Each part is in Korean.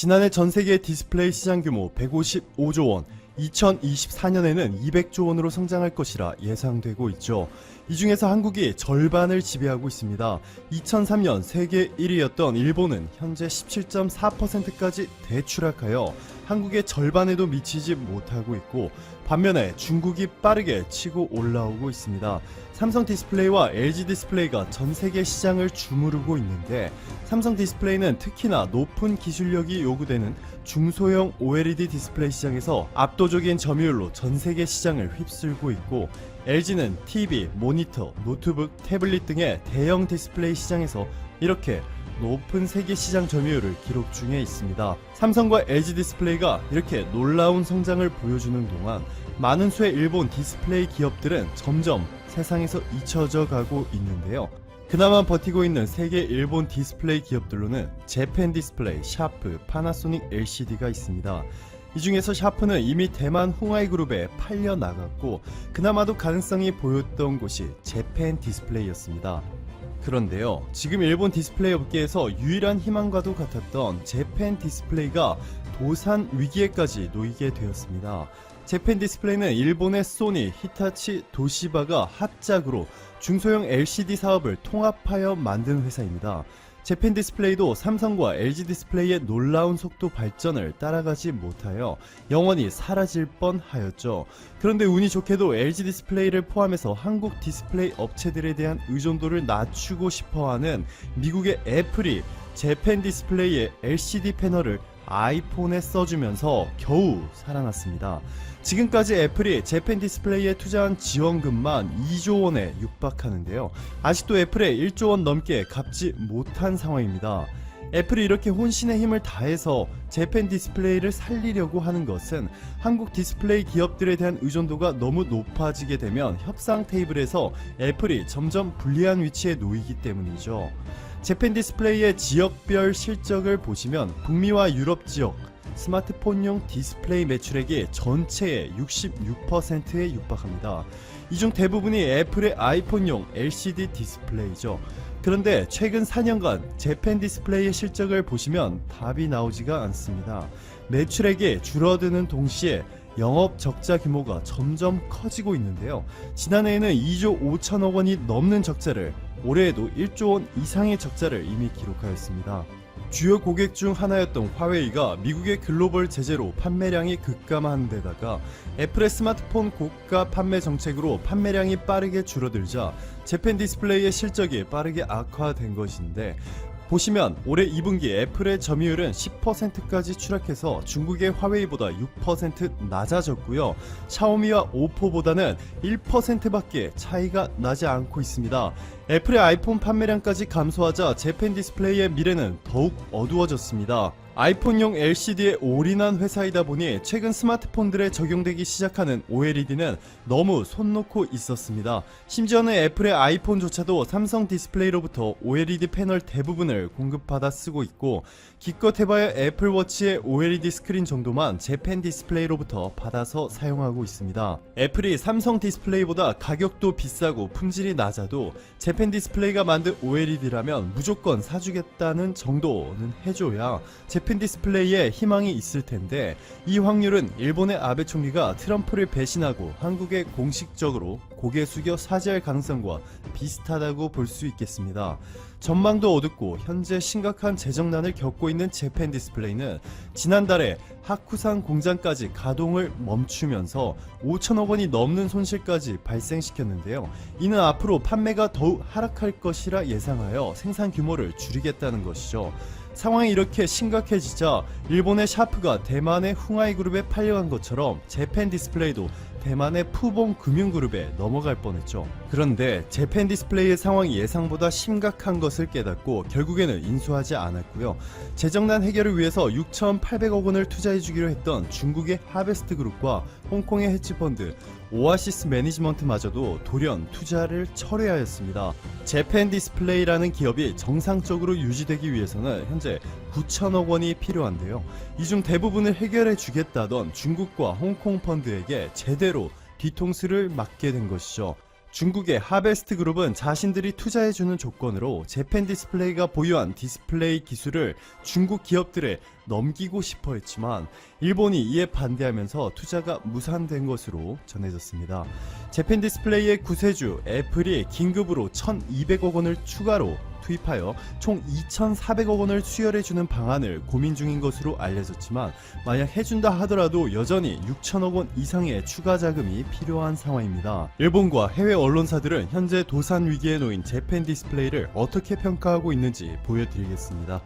지난해 전세계 디스플레이 시장 규모 155조 원, 2024년에는 200조 원으로 성장할 것이라 예상되고 있죠. 이 중에서 한국이 절반을 지배하고 있습니다. 2003년 세계 1위였던 일본은 현재 17.4%까지 대추락하여 한국의 절반에도 미치지 못하고 있고, 반면에 중국이 빠르게 치고 올라오고 있습니다. 삼성 디스플레이와 LG 디스플레이가 전 세계 시장을 주무르고 있는데, 삼성 디스플레이는 특히나 높은 기술력이 요구되는 중소형 OLED 디스플레이 시장에서 압도적인 점유율로 전 세계 시장을 휩쓸고 있고, LG는 TV, 모니터, 노트북, 태블릿 등의 대형 디스플레이 시장에서 이렇게 높은 세계 시장 점유율을 기록 중에 있습니다. 삼성과 LG 디스플레이가 이렇게 놀라운 성장을 보여주는 동안 많은 수의 일본 디스플레이 기업들은 점점 세상에서 잊혀져 가고 있는데요. 그나마 버티고 있는 세계 일본 디스플레이 기업들로는 재팬 디스플레이, 샤프, 파나소닉 LCD가 있습니다. 이 중에서 샤프는 이미 대만 홍하이 그룹에 팔려 나갔고, 그나마도 가능성이 보였던 곳이 재팬 디스플레이였습니다. 그런데요, 지금 일본 디스플레이 업계에서 유일한 희망과도 같았던 재팬 디스플레이가 도산 위기에까지 놓이게 되었습니다. 재팬 디스플레이는 일본의 소니, 히타치, 도시바가 합작으로 중소형 LCD 사업을 통합하여 만든 회사입니다. 재팬 디스플레이도 삼성과 LG 디스플레이의 놀라운 속도 발전을 따라가지 못하여 영원히 사라질 뻔하였죠. 그런데 운이 좋게도 LG 디스플레이를 포함해서 한국 디스플레이 업체들에 대한 의존도를 낮추고 싶어하는 미국의 애플이 재팬 디스플레이의 LCD 패널을 아이폰에 써주면서 겨우 살아났습니다. 지금까지 애플이 재팬 디스플레이에 투자한 지원금만 2조 원에 육박하는데요. 아직도 애플에 1조 원 넘게 갚지 못한 상황입니다. 애플이 이렇게 혼신의 힘을 다해서 재팬 디스플레이를 살리려고 하는 것은 한국 디스플레이 기업들에 대한 의존도가 너무 높아지게 되면 협상 테이블에서 애플이 점점 불리한 위치에 놓이기 때문이죠. 재팬 디스플레이의 지역별 실적을 보시면 북미와 유럽 지역 스마트폰용 디스플레이 매출액이 전체의 66%에 육박합니다. 이 중 대부분이 애플의 아이폰용 LCD 디스플레이죠. 그런데 최근 4년간 재팬 디스플레이의 실적을 보시면 답이 나오지가 않습니다. 매출액이 줄어드는 동시에 영업 적자 규모가 점점 커지고 있는데요. 지난해에는 2조 5천억 원이 넘는 적자를, 올해에도 1조 원 이상의 적자를 이미 기록하였습니다. 주요 고객 중 하나였던 화웨이가 미국의 글로벌 제재로 판매량이 급감한 데다가 애플의 스마트폰 고가 판매 정책으로 판매량이 빠르게 줄어들자 재팬 디스플레이의 실적이 빠르게 악화된 것인데, 보시면 올해 2분기 애플의 점유율은 10%까지 추락해서 중국의 화웨이보다 6% 낮아졌고요. 샤오미와 오포보다는 1%밖에 차이가 나지 않고 있습니다. 애플의 아이폰 판매량까지 감소하자 재팬 디스플레이의 미래는 더욱 어두워졌습니다. 아이폰용 LCD에 올인한 회사이다 보니 최근 스마트폰들에 적용되기 시작하는 OLED는 너무 손 놓고 있었습니다. 심지어는 애플의 아이폰조차도 삼성 디스플레이로부터 OLED 패널 대부분을 공급받아 쓰고 있고, 기껏 해봐야 애플워치의 OLED 스크린 정도만 재팬 디스플레이로부터 받아서 사용하고 있습니다. 애플이 삼성 디스플레이보다 가격도 비싸고 품질이 낮아도 재팬 디스플레이가 만든 OLED라면 무조건 사주겠다는 정도는 해줘야 재팬 디스플레이에 희망이 있을 텐데, 이 확률은 일본의 아베 총리가 트럼프를 배신하고 한국에 공식적으로 고개 숙여 사죄할 가능성과 비슷하다고 볼 수 있겠습니다. 전망도 어둡고 현재 심각한 재정난을 겪고 있는 재팬 디스플레이는 지난달에 하쿠산 공장까지 가동을 멈추면서 5천억 원이 넘는 손실까지 발생시켰는데요. 이는 앞으로 판매가 더욱 하락할 것이라 예상하여 생산 규모를 줄이겠다는 것이죠. 상황이 이렇게 심각해지자 일본의 샤프가 대만의 홍하이 그룹에 팔려간 것처럼 재팬 디스플레이도 대만의 푸봉 금융그룹에 넘어갈 뻔했죠. 그런데 재팬 디스플레이의 상황이 예상보다 심각한 것을 깨닫고 결국에는 인수하지 않았고요. 재정난 해결을 위해서 6,800억 원을 투자해주기로 했던 중국의 하베스트 그룹과 홍콩의 헤지펀드 오아시스 매니지먼트마저도 돌연 투자를 철회하였습니다. 재팬 디스플레이라는 기업이 정상적으로 유지되기 위해서는 현재 9천억 원이 필요한데요. 이 중 대부분을 해결해 주겠다던 중국과 홍콩 펀드에게 제대로 뒤통수를 맞게 된 것이죠. 중국의 하베스트 그룹은 자신들이 투자해주는 조건으로 재팬 디스플레이가 보유한 디스플레이 기술을 중국 기업들에 넘기고 싶어 했지만 일본이 이에 반대하면서 투자가 무산된 것으로 전해졌습니다. 재팬 디스플레이의 구세주 애플이 긴급으로 1200억 원을 추가로 투입하여 총 2400억 원을 수혈해주는 방안을 고민 중인 것으로 알려졌지만 만약 해준다 하더라도 여전히 6000억 원 이상의 추가 자금이 필요한 상황입니다. 일본과 해외 언론사들은 현재 도산 위기에 놓인 재팬 디스플레이를 어떻게 평가하고 있는지 보여드리겠습니다.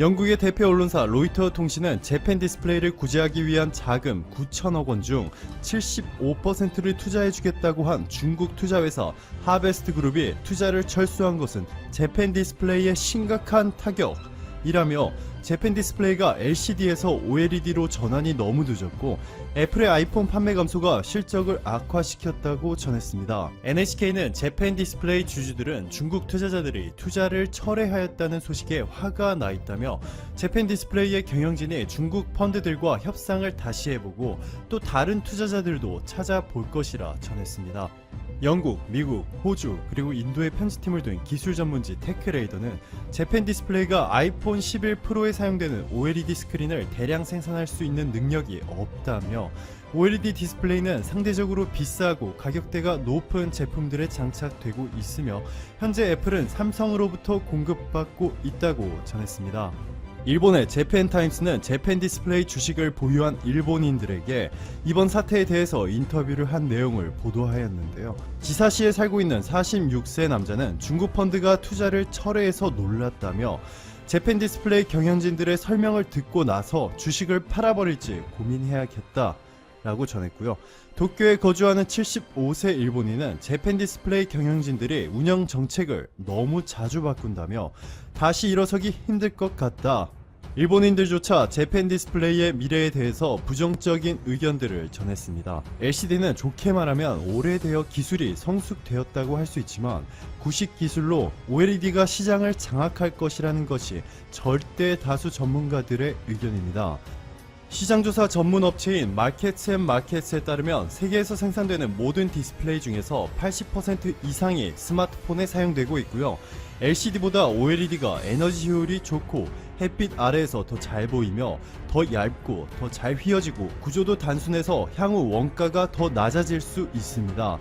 영국의 대표 언론사 로이터 통신은 재팬 디스플레이를 구제하기 위한 자금 9천억 원 중 75%를 투자해주겠다고 한 중국 투자회사 하베스트 그룹이 투자를 철수한 것은 재팬 디스플레이에 심각한 타격이라며 재팬 디스플레이가 LCD에서 OLED로 전환이 너무 늦었고 애플의 아이폰 판매 감소가 실적을 악화시켰다고 전했습니다. NHK는 재팬 디스플레이 주주들은 중국 투자자들이 투자를 철회하였다는 소식에 화가 나 있다며 재팬 디스플레이의 경영진이 중국 펀드들과 협상을 다시 해보고 또 다른 투자자들도 찾아볼 것이라 전했습니다. 영국, 미국, 호주 그리고 인도의 편집팀을 둔 기술 전문지 테크레이더는 재팬 디스플레이가 아이폰 11 프로에 사용되는 OLED 스크린을 대량 생산할 수 있는 능력이 없다며 OLED 디스플레이는 상대적으로 비싸고 가격대가 높은 제품들에 장착되고 있으며 현재 애플은 삼성으로부터 공급받고 있다고 전했습니다. 일본의 재팬타임스는 재팬 디스플레이 주식을 보유한 일본인들에게 이번 사태에 대해서 인터뷰를 한 내용을 보도하였는데요. 지사시에 살고 있는 46세 남자는 중국 펀드가 투자를 철회해서 놀랐다며 재팬 디스플레이 경영진들의 설명을 듣고 나서 주식을 팔아버릴지 고민해야겠다 라고 전했고요. 도쿄에 거주하는 75세 일본인은 재팬 디스플레이 경영진들이 운영 정책을 너무 자주 바꾼다며 다시 일어서기 힘들 것 같다. 일본인들조차 재팬 디스플레이의 미래에 대해서 부정적인 의견들을 전했습니다. LCD는 좋게 말하면 오래되어 기술이 성숙되었다고 할 수 있지만 구식 기술로 OLED가 시장을 장악할 것이라는 것이 절대 다수 전문가들의 의견입니다. 시장조사 전문 업체인 마켓앤마켓에 따르면 세계에서 생산되는 모든 디스플레이 중에서 80% 이상이 스마트폰에 사용되고 있고요. LCD보다 OLED가 에너지 효율이 좋고 햇빛 아래에서 더 잘 보이며 더 얇고 더 잘 휘어지고 구조도 단순해서 향후 원가가 더 낮아질 수 있습니다.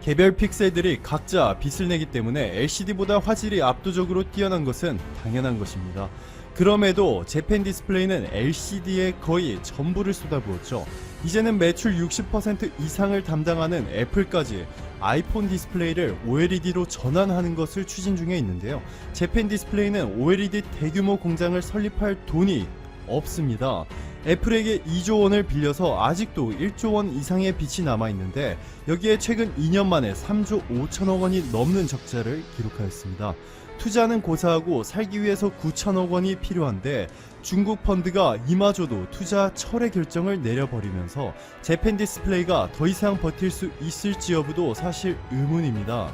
개별 픽셀들이 각자 빛을 내기 때문에 LCD보다 화질이 압도적으로 뛰어난 것은 당연한 것입니다. 그럼에도 재팬 디스플레이는 LCD에 거의 전부를 쏟아부었죠. 이제는 매출 60% 이상을 담당하는 애플까지 아이폰 디스플레이를 OLED로 전환하는 것을 추진 중에 있는데요. 재팬 디스플레이는 OLED 대규모 공장을 설립할 돈이 없습니다. 애플에게 2조 원을 빌려서 아직도 1조 원 이상의 빚이 남아있는데 여기에 최근 2년 만에 3조 5천억 원이 넘는 적자를 기록하였습니다. 투자는 고사하고 살기 위해서 9천억 원이 필요한데 중국 펀드가 이마저도 투자 철회 결정을 내려버리면서 재팬 디스플레이가 더 이상 버틸 수 있을지 여부도 사실 의문입니다.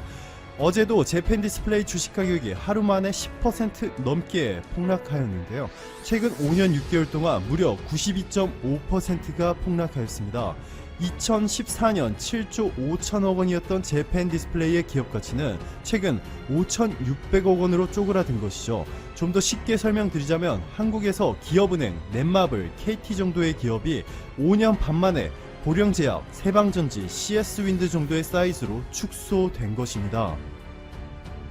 어제도 재팬 디스플레이 주식 가격이 하루 만에 10% 넘게 폭락하였는데요. 최근 5년 6개월 동안 무려 92.5%가 폭락하였습니다. 2014년 7조 5천억 원이었던 재팬 디스플레이의 기업 가치는 최근 5,600억 원으로 쪼그라든 것이죠. 좀 더 쉽게 설명드리자면 한국에서 기업은행, 넷마블, KT 정도의 기업이 5년 반 만에 보령제약, 세방전지, CS윈드 정도의 사이즈로 축소된 것입니다.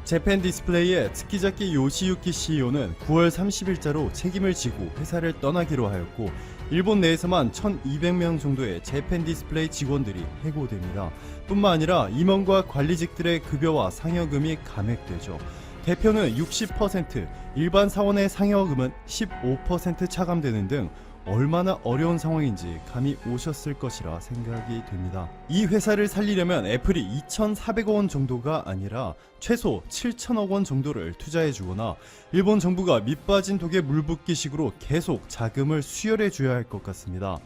재팬 디스플레이의 츠키자키 요시유키 CEO는 9월 30일자로 책임을 지고 회사를 떠나기로 하였고 일본 내에서만 1200명 정도의 재팬 디스플레이 직원들이 해고됩니다. 뿐만 아니라 임원과 관리직들의 급여와 상여금이 감액되죠. 대표는 60%, 일반 사원의 상여금은 15% 차감되는 등 얼마나 어려운 상황인지 감이 오셨을 것이라 생각이 됩니다. 이 회사를 살리려면 애플이 2,400억 원 정도가 아니라 최소 7천억 원 정도를 투자해주거나 일본 정부가 밑빠진 독에 물 붓기식으로 계속 자금을 수혈해 줘야 할 것 같습니다.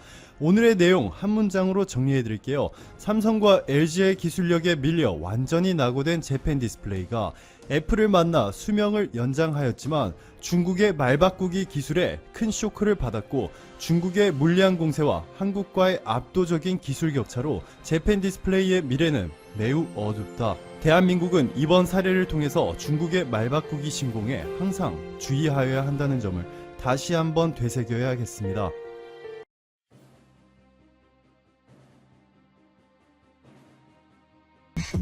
오늘의 내용 한 문장으로 정리해드릴게요. 삼성과 LG의 기술력에 밀려 완전히 낙오된 재팬 디스플레이가 애플을 만나 수명을 연장하였지만 중국의 말바꾸기 기술에 큰 쇼크를 받았고 중국의 물량 공세와 한국과의 압도적인 기술 격차로 재팬 디스플레이의 미래는 매우 어둡다. 대한민국은 이번 사례를 통해서 중국의 말바꾸기 신공에 항상 주의하여야 한다는 점을 다시 한번 되새겨야겠습니다.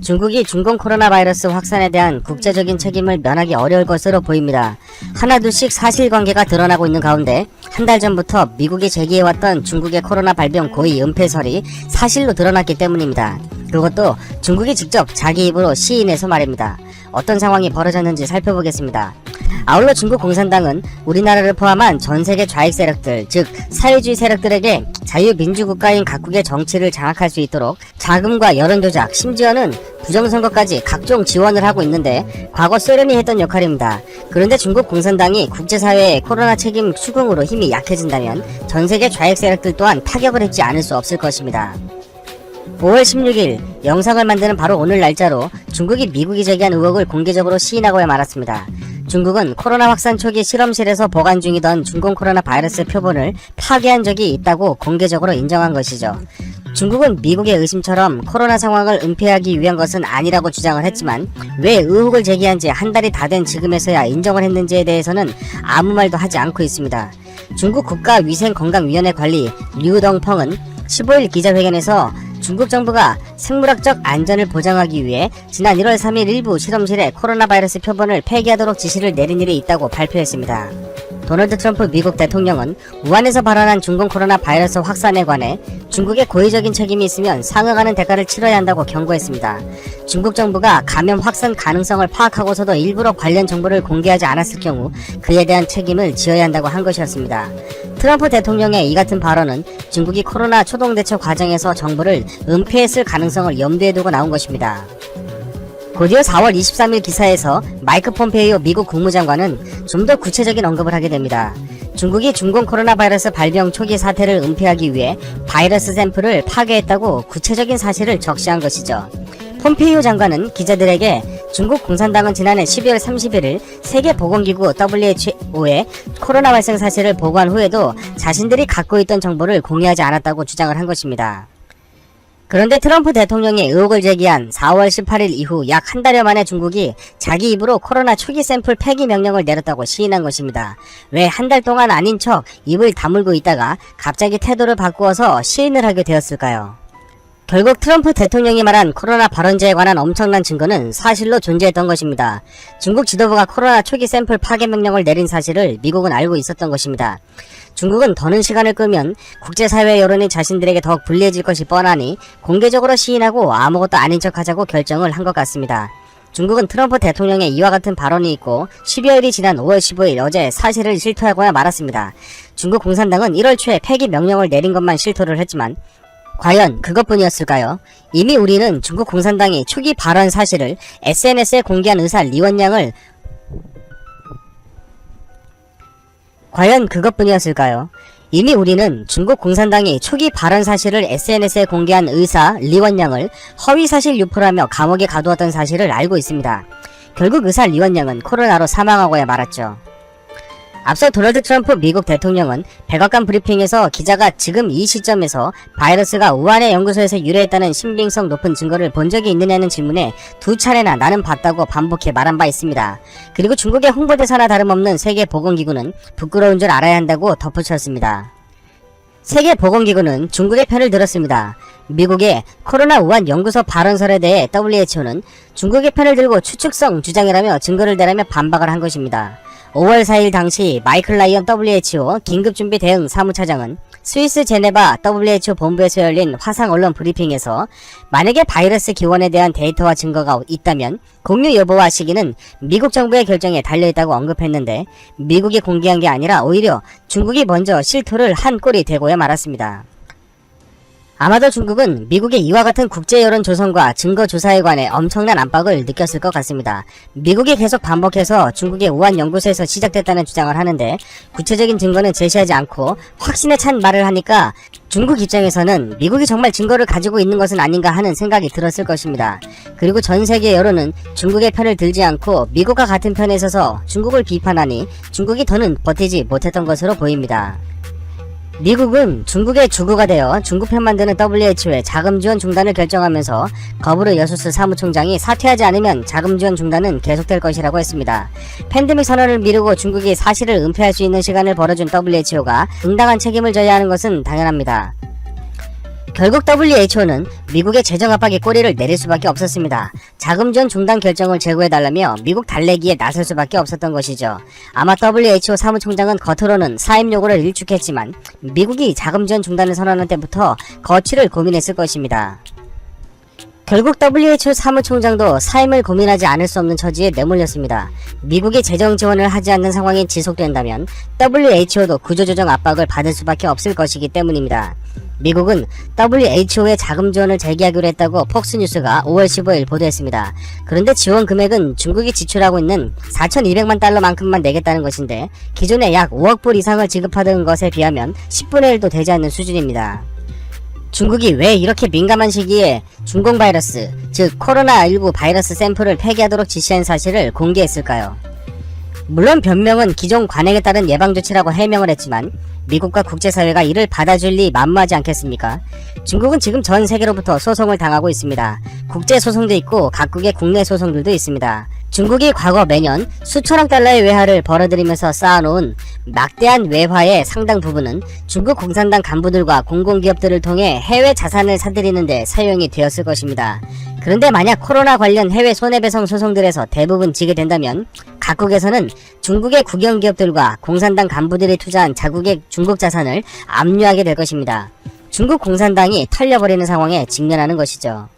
중국이 중공 코로나 바이러스 확산에 대한 국제적인 책임을 면하기 어려울 것으로 보입니다. 하나둘씩 사실관계가 드러나고 있는 가운데 한 달 전부터 미국이 제기해왔던 중국의 코로나 발병 고의 은폐설이 사실로 드러났기 때문입니다. 그것도 중국이 직접 자기 입으로 시인해서 말입니다. 어떤 상황이 벌어졌는지 살펴보겠습니다. 아울러 중국 공산당은 우리나라를 포함한 전세계 좌익 세력들, 즉 사회주의 세력들에게 자유민주국가인 각국의 정치를 장악할 수 있도록 자금과 여론조작, 심지어는 부정선거까지 각종 지원을 하고 있는데 과거 소련이 했던 역할입니다. 그런데 중국 공산당이 국제사회의 코로나 책임 수긍으로 힘이 약해진다면 전세계 좌익 세력들 또한 타격을 입지 않을 수 없을 것입니다. 5월 16일 영상을 만드는 바로 오늘 날짜로 중국이 미국이 제기한 의혹을 공개적으로 시인하고야 말았습니다. 중국은 코로나 확산 초기 실험실에서 보관 중이던 중공 코로나 바이러스 표본을 파괴한 적이 있다고 공개적으로 인정한 것이죠. 중국은 미국의 의심처럼 코로나 상황을 은폐하기 위한 것은 아니라고 주장을 했지만 왜 의혹을 제기한 지 한 달이 다 된 지금에서야 인정을 했는지에 대해서는 아무 말도 하지 않고 있습니다. 중국 국가위생건강위원회 관리 류덩펑은 15일 기자회견에서 중국 정부가 생물학적 안전을 보장하기 위해 지난 1월 3일 일부 실험실에 코로나 바이러스 표본을 폐기하도록 지시를 내린 일이 있다고 발표했습니다. 도널드 트럼프 미국 대통령은 우한에서 발원한 중공 코로나 바이러스 확산에 관해 중국의 고의적인 책임이 있으면 상응하는 대가를 치러야 한다고 경고했습니다. 중국 정부가 감염 확산 가능성을 파악하고서도 일부러 관련 정보를 공개하지 않았을 경우 그에 대한 책임을 지어야 한다고 한 것이었습니다. 트럼프 대통령의 이 같은 발언은 중국이 코로나 초동대처 과정에서 정보를 은폐했을 가능성을 염두에 두고 나온 것입니다. 곧이어 4월 23일 기사에서 마이크 폼페이오 미국 국무장관은 좀 더 구체적인 언급을 하게 됩니다. 중국이 중공 코로나 바이러스 발병 초기 사태를 은폐하기 위해 바이러스 샘플을 파괴했다고 구체적인 사실을 적시한 것이죠. 폼페이오 장관은 기자들에게 중국 공산당은 지난해 12월 31일 세계보건기구 WHO에 코로나 발생 사실을 보고한 후에도 자신들이 갖고 있던 정보를 공유하지 않았다고 주장을 한 것입니다. 그런데 트럼프 대통령이 의혹을 제기한 4월 18일 이후 약 한 달여 만에 중국이 자기 입으로 코로나 초기 샘플 폐기 명령을 내렸다고 시인한 것입니다. 왜 한 달 동안 아닌 척 입을 다물고 있다가 갑자기 태도를 바꾸어서 시인을 하게 되었을까요? 결국 트럼프 대통령이 말한 코로나 발원제에 관한 엄청난 증거는 사실로 존재했던 것입니다. 중국 지도부가 코로나 초기 샘플 파괴 명령을 내린 사실을 미국은 알고 있었던 것입니다. 중국은 더는 시간을 끌면 국제사회 여론이 자신들에게 더욱 불리해질 것이 뻔하니 공개적으로 시인하고 아무것도 아닌 척하자고 결정을 한 것 같습니다. 중국은 트럼프 대통령의 이와 같은 발언이 있고 12여일이 지난 5월 15일 어제 사실을 실토하고야 말았습니다. 중국 공산당은 1월 초에 폐기 명령을 내린 것만 실토를 했지만 과연 그것뿐이었을까요? 이미 우리는 중국 공산당이 초기 발언 사실을 SNS에 공개한 의사 리원양을 과연 그것뿐이었을까요? 이미 우리는 중국 공산당이 초기 발언 사실을 SNS에 공개한 의사 리원양을 허위사실 유포라며 감옥에 가두었던 사실을 알고 있습니다. 결국 의사 리원양은 코로나로 사망하고야 말았죠. 앞서 도널드 트럼프 미국 대통령은 백악관 브리핑에서 기자가 지금 이 시점에서 바이러스가 우한의 연구소에서 유래했다는 신빙성 높은 증거를 본 적이 있느냐는 질문에 2차례나 나는 봤다고 반복해 말한 바 있습니다. 그리고 중국의 홍보대사나 다름없는 세계보건기구는 부끄러운 줄 알아야 한다고 덧붙였습니다. 세계보건기구는 중국의 편을 들었습니다. 미국의 코로나 우한 연구소 발언설에 대해 WHO는 중국의 편을 들고 추측성 주장이라며 증거를 대라며 반박을 한 것입니다. 5월 4일 당시 마이클 라이언 WHO 긴급준비 대응 사무차장은 스위스 제네바 WHO 본부에서 열린 화상 언론 브리핑에서 만약에 바이러스 기원에 대한 데이터와 증거가 있다면 공유 여부와 시기는 미국 정부의 결정에 달려있다고 언급했는데 미국이 공개한 게 아니라 오히려 중국이 먼저 실토를 한 꼴이 되고야 말았습니다. 아마도 중국은 미국의 이와 같은 국제 여론 조성과 증거 조사에 관해 엄청난 압박을 느꼈을 것 같습니다. 미국이 계속 반복해서 중국의 우한 연구소에서 시작됐다는 주장을 하는데 구체적인 증거는 제시하지 않고 확신에 찬 말을 하니까 중국 입장에서는 미국이 정말 증거를 가지고 있는 것은 아닌가 하는 생각이 들었을 것입니다. 그리고 전 세계 여론은 중국의 편을 들지 않고 미국과 같은 편에 서서 중국을 비판하니 중국이 더는 버티지 못했던 것으로 보입니다. 미국은 중국의 주구가 되어 중국 편만 드는 WHO의 자금 지원 중단을 결정하면서 거부르 여수스 사무총장이 사퇴하지 않으면 자금 지원 중단은 계속될 것이라고 했습니다. 팬데믹 선언을 미루고 중국이 사실을 은폐할 수 있는 시간을 벌어준 WHO가 응당한 책임을 져야 하는 것은 당연합니다. 결국 WHO는 미국의 재정 압박의 꼬리를 내릴 수밖에 없었습니다. 자금 지원 중단 결정을 제고해달라며 미국 달래기에 나설 수밖에 없었던 것이죠. 아마 WHO 사무총장은 겉으로는 사임 요구를 일축했지만 미국이 자금 지원 중단을 선언할 때부터 거취를 고민했을 것입니다. 결국 WHO 사무총장도 사임을 고민하지 않을 수 없는 처지에 내몰렸습니다. 미국이 재정 지원을 하지 않는 상황이 지속된다면 WHO도 구조조정 압박을 받을 수밖에 없을 것이기 때문입니다. 미국은 WHO의 자금 지원을 재개하기로 했다고 폭스뉴스가 5월 15일 보도했습니다. 그런데 지원 금액은 중국이 지출하고 있는 4,200만 달러만큼만 내겠다는 것인데 기존에 약 5억 불 이상을 지급하던 것에 비하면 10분의 1도 되지 않는 수준입니다. 중국이 왜 이렇게 민감한 시기에 중공 바이러스, 즉 코로나19 바이러스 샘플을 폐기하도록 지시한 사실을 공개했을까요? 물론 변명은 기존 관행에 따른 예방조치라고 해명을 했지만 미국과 국제사회가 이를 받아줄 리 만무하지 않겠습니까? 중국은 지금 전 세계로부터 소송을 당하고 있습니다. 국제소송도 있고 각국의 국내 소송들도 있습니다. 중국이 과거 매년 수천억 달러의 외화를 벌어들이면서 쌓아놓은 막대한 외화의 상당 부분은 중국 공산당 간부들과 공공기업들을 통해 해외 자산을 사들이는 데 사용이 되었을 것입니다. 그런데 만약 코로나 관련 해외 손해배상 소송들에서 대부분 지게 된다면 각국에서는 중국의 국영기업들과 공산당 간부들이 투자한 자국의 중국 자산을 압류하게 될 것입니다. 중국 공산당이 털려버리는 상황에 직면하는 것이죠.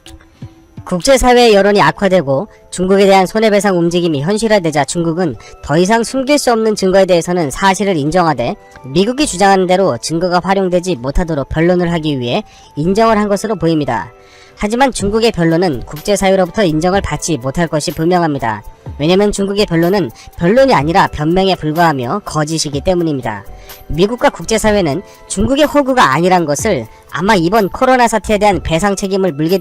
국제사회의 여론이 악화되고 중국에 대한 손해배상 움직임이 현실화되자 중국은 더 이상 숨길 수 없는 증거에 대해서는 사실을 인정하되 미국이 주장하는 대로 증거가 활용되지 못하도록 변론을 하기 위해 인정을 한 것으로 보입니다. 하지만 중국의 변론은 국제사회로부터 인정을 받지 못할 것이 분명합니다. 왜냐면 중국의 변론은 변론이 아니라 변명에 불과하며 거짓이기 때문입니다. 미국과 국제사회는 중국의 호구가 아니란 것을 아마 이번 코로나 사태에 대한 배상 책임을 물게